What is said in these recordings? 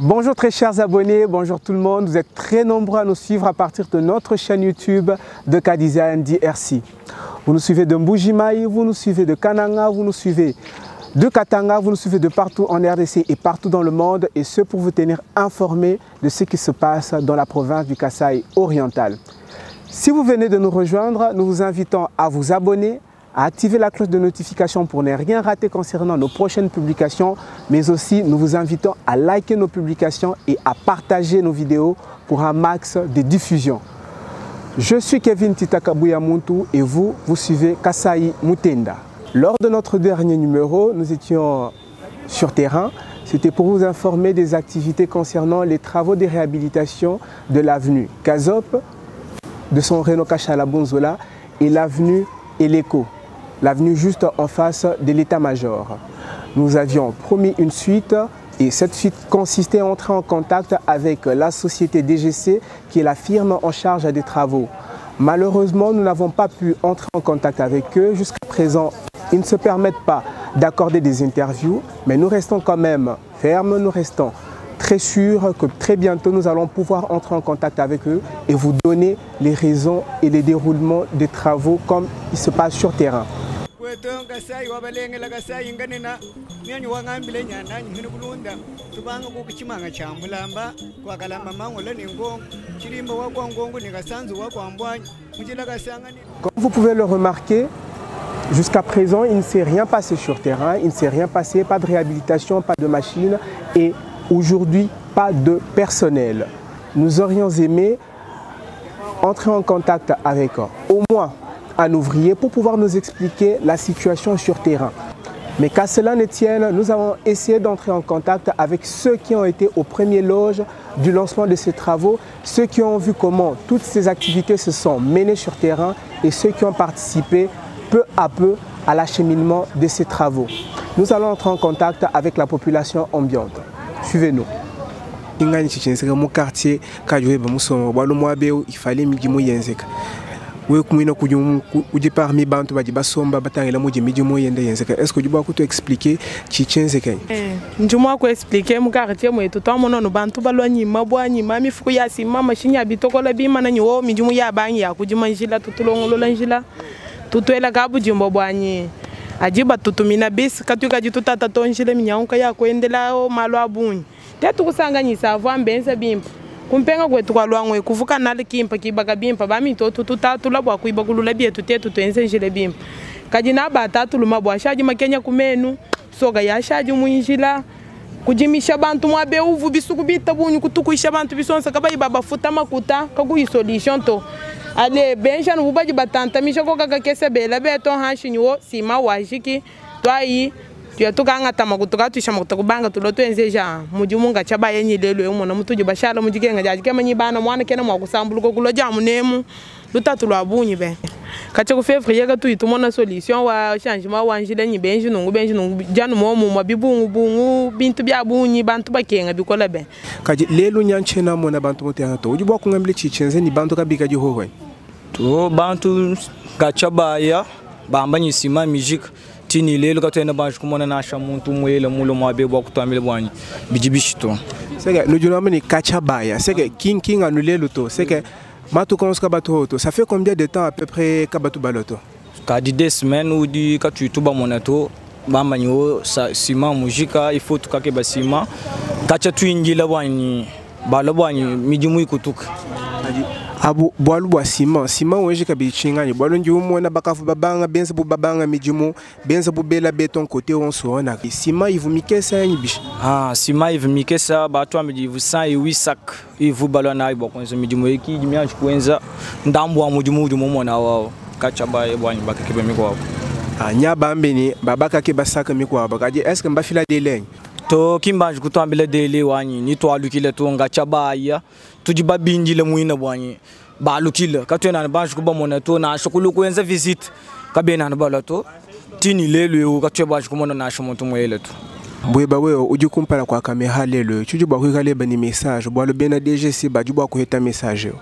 Bonjour très chers abonnés, bonjour tout le monde. Vous êtes très nombreux à nous suivre à partir de notre chaîne YouTube de K-Design DRC. Vous nous suivez de Mbujimaï, vous nous suivez de Kananga, vous nous suivez de Katanga, vous nous suivez de partout en RDC et partout dans le monde, et ce pour vous tenir informés de ce qui se passe dans la province du Kasaï oriental. Si vous venez de nous rejoindre, nous vous invitons à vous abonner, à activer la cloche de notification pour ne rien rater concernant nos prochaines publications, mais aussi nous vous invitons à liker nos publications et à partager nos vidéos pour un max de diffusion. Je suis Kevin Titakabuya Muntu et vous suivez Kasaï Mutenda. Lors de notre dernier numéro, nous étions sur terrain. C'était pour vous informer des activités concernant les travaux de réhabilitation de l'avenue Kazop, de son Renault Kachala Bonzola et l'avenue Eleko, l'avenue juste en face de l'état-major. Nous avions promis une suite et cette suite consistait à entrer en contact avec la société DGC qui est la firme en charge des travaux. Malheureusement, nous n'avons pas pu entrer en contact avec eux. Jusqu'à présent, ils ne se permettent pas d'accorder des interviews, mais nous restons quand même fermes, nous restons très sûrs que très bientôt nous allons pouvoir entrer en contact avec eux et vous donner les raisons et les déroulements des travaux comme il se passe sur terrain. Comme vous pouvez le remarquer, jusqu'à présent, il ne s'est rien passé sur terrain, il ne s'est rien passé, pas de réhabilitation, pas de machine et aujourd'hui, pas de personnel. Nous aurions aimé entrer en contact avec au moins un ouvrier pour pouvoir nous expliquer la situation sur terrain. Mais qu'à cela ne tienne, nous avons essayé d'entrer en contact avec ceux qui ont été aux premières loges du lancement de ces travaux, ceux qui ont vu comment toutes ces activités se sont menées sur terrain et ceux qui ont participé peu à peu à l'acheminement de ces travaux. Nous allons entrer en contact avec la population ambiante. Suivez-nous. Mon quartier, il fallait parmi bantu basomba batangela muje mijimo yende yenzeka. Est-ce que tu peux expliquer chichenze kany? Njuma ko expliquer mu quartier mu eto tamono no bantu balwanyi mabwanyi mami fuku ya sima machine ya bitokola bima na nyo mijimo ya banyi ya kujima njila tutulongolola njila tutwela gabu jimbo bwanyi ajiba tutumina bis katuka jitutata tonjile minyanka ya kuendela o malo abunyi tetu kusanganyisa avwa mbenza bimpa kumpenga kwetu kwa lwangwe kuvuka nali kimpa kibaga bimpa bami to tutatu labwa kuibakulula bietu tetu twenze njile bimpa kajina batatu lumabwa shaji makenya kumenu soga ya shaji mwinjila kujimisha bantu mwabe uvu bisuku bitabunyu kutukuisha bantu bisonsa kabayi baba futa makuta kaguyi solution to ale benja no bubaji batanta misha ko kakakese bela beto hanshinyo sima wajiki twai tuyatuka tamakutuka tushamukuta kubanga tulotwenzeja mujimunga chabaye nyilelo umona mutuji bashala mujigenga jajike manyibana mwana kena mwakusambuluko kuloja munemu lutatu lwabunyi be kacha ku février ka tuitumona solution wa changement wa njile nyibenji nungu janu momu mabibungu bungu bintu bya bunyi bantu bakenga bikola be kaji lelo nyanchena mona bantu mutera to ujibwa kungambile chichenze ni bantu kabika jihowe to bantu gachabaya bamba nyisima musique tini lelo ka tena bantu kumona nasha muntu mwele mulo mwabe bwa kutwamile bwanyi bijibishito sega nujuna mani kachabaya sega king anulelo to sega matu konska batoto ça fait combien de temps à peu près kabatu baloto kadi 2 semaines ou di ka tuituba monato bamba nyo sima mujika il faut tukake basima kacha tuinjila bwanyi balobwanyi mijimu ikutuka abu bwalu bwa sima wenje kabichinga ni bwalu nji umona bakafu babanga benza bu babanga mijimu benza bu bela beton côté on sona sima ivumikesa nyibish sima ivumikesa batu amiji 108 sac ivu balwana ibo kwenza mijimu eki jimya kwenza ndambu wa mujimu mona wao kacha baye bwanyi bakake bemiko nyaba mbeni babaka ke basaka mikwa bakaje est-ce que mbafila deleng to kimbanji kutwambile dele wanyi ni to alukile to ngachabaya tujiba binjile muina bwanyi ba alukile katwena banji kubamona to na shokulu kwenza visit kabena na balato tini lelo katweba kumona na shomuntu mwele to bweba wewe ujikumpala kwa kamera lelo chujuba kwikaleba ni message bwalo bena DGC bajuba kuheta message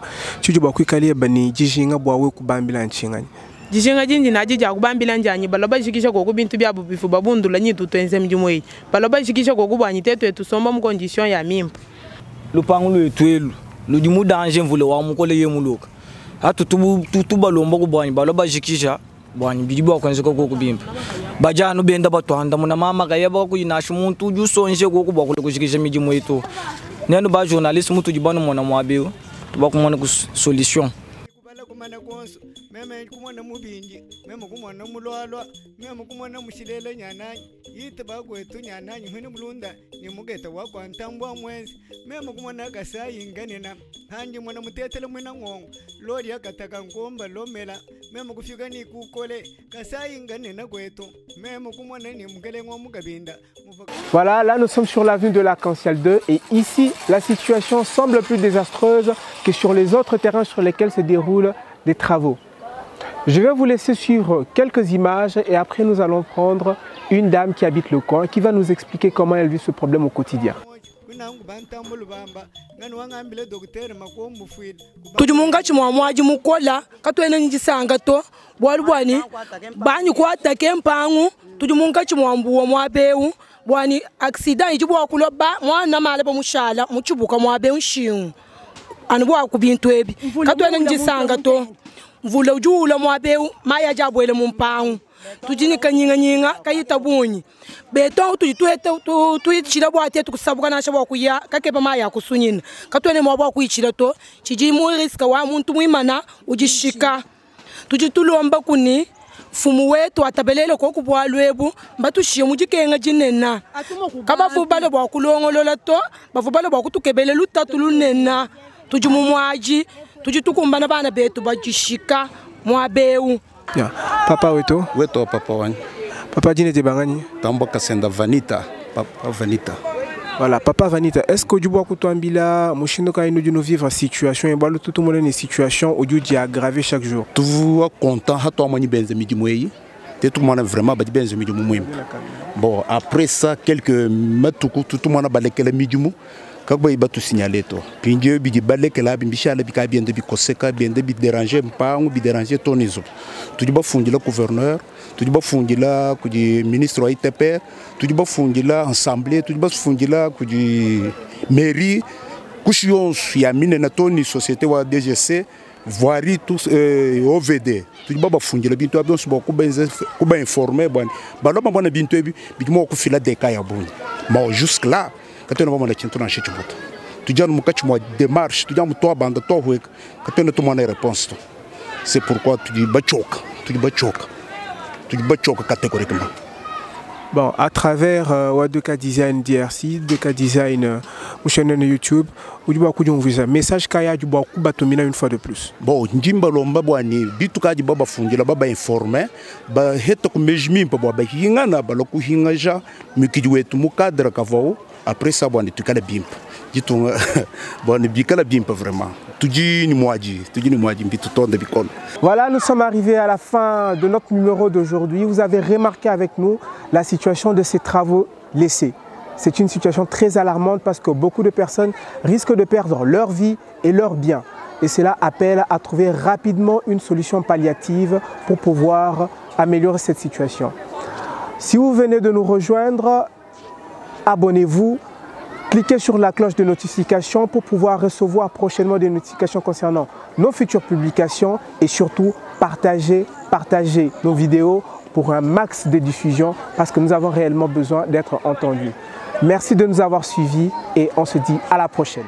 chujuba kwikaleba ni jishinga bwawe kubambila nchinganya Jishenga jinji na jija kubambila njanyi baloba jikisha kwa kubintu bya bubifu babundula nyitu twenze mjumwe baloba jikisha kwa kubwa nyitetu etu somba mu condition ya mimpa lupangu lwethu ludimu danger mvule wa mukole yemuluka atutu balomba kubwanyi baloba jikisha bwanyi bidibo kwenze ko kubimba bajanu benda batwanda muna mama kayeba ku inashu muntu jusonje ko kubwa kujikisha midimu yetu neno ba journalist mutu jibano mona mwabe bakumona ku solution kumana konso meme kumona mubingi meme kumona mulwalwa meme kumona mushilele nyananyi yite bagwetu nyananyi hwene mulunda ni mugeta wakwa ntambwa mwezi meme kumona gasayi nganena handi mwana mutetele mwena ngongo lori yakataka ngomba lomela meme kufika ni kukole gasayi nganena gwetu meme kumona ni mugele ngo mugabinda. Voilà, là nous sommes sur l'avenue de l'Arc-en-Ciel 2 et ici la situation semble plus désastreuse que sur les autres terrains sur lesquels se déroulent des travaux. Je vais vous laisser suivre quelques images et après nous allons prendre une dame qui habite le coin qui va nous expliquer comment elle vit ce problème au quotidien. Tujumunga chimwamwaji mukola katwena njisanga to bwalubwani banyi kwata kempangu tujumunga chimwambuwa mwabeu bwani accident ijibwa kuloba mwana male ba mushala muchibuka mwabeu nshingu anubwa kubintu ebi katwena njisanga to mvula ujula mwabeu maya jabwele mumpangu tujini kanyinga nyinga kayita bunyi beto tuyichira bwate tukusabuka nasha bwakuya kakeba maya kusunyina katwene mwabwa kuyichira to chiji mu riska wa muntu mwimana ujishika tujitulomba kuni fumu wetu atabelele ko kubwalwebu mbatushiye mujikenga jinena kaba fubalo bwa kulongolola to bafubalo bwa kutukebele lutatu lunena tujumumwaji tujitukumbana bana betu bajishika mwabeu. Yeah. Papa weto? Weto papa wani. Papa dine de bangani? Tambo kasenda Vanita. Papa Vanita. Voilà, papa Vanita, est-ce que du bois kutuambila mushino ka inu vivre situation et balo tout le monde une situation au di aggraver chaque jour. Tu vois content hato amani benze midi mwei. Tout le monde vraiment badi benze midi mwei. Bon, après ça quelques matuku tout le monde balekele midi mu. Kakba iba tu signaler to. Pinje bi di baleke la bimbishala bi ka biende bi koseka biende bi déranger mpangu bi déranger tonizo. Tu di ba fungila gouverneur, tu di ba fungila ku di ministre wa ITP, tu di ba fungila assemblée, tu di ba fungila ku di mairie, kushion ya mine na toni société wa DGC, voirie tous OVD. Tu di ba fungila bintu abon so ku ba informer bon. Ba lo ba bona bintu bi mo ku fila de kaya bon. Mais jusque là tu as une démarche, tu as une réponse. C'est pourquoi tu dis catégoriquement. Bon, à travers Wadoka Design DRC, Doka Design chaîne YouTube, vous avez un message qui a une fois de plus. Bon, Njimba lomba bwani bituka di baba fungila baba informé ba heto kumejmi pa baba hinga na baloku hinga ja mikidi wetu mukadra kavao. Après ça, bon, tu calmes bien. Dis-toi, bon, tu calmes bien vraiment. Tu dis ni moi, Voilà, nous sommes arrivés à la fin de notre numéro d'aujourd'hui. Vous avez remarqué avec nous la situation de ces travaux laissés. C'est une situation très alarmante parce que beaucoup de personnes risquent de perdre leur vie et leurs biens. Et cela appelle à trouver rapidement une solution palliative pour pouvoir améliorer cette situation. Si vous venez de nous rejoindre, abonnez-vous, cliquez sur la cloche de notification pour pouvoir recevoir prochainement des notifications concernant nos futures publications et surtout partagez nos vidéos pour un max de diffusion parce que nous avons réellement besoin d'être entendus. Merci de nous avoir suivis et on se dit à la prochaine.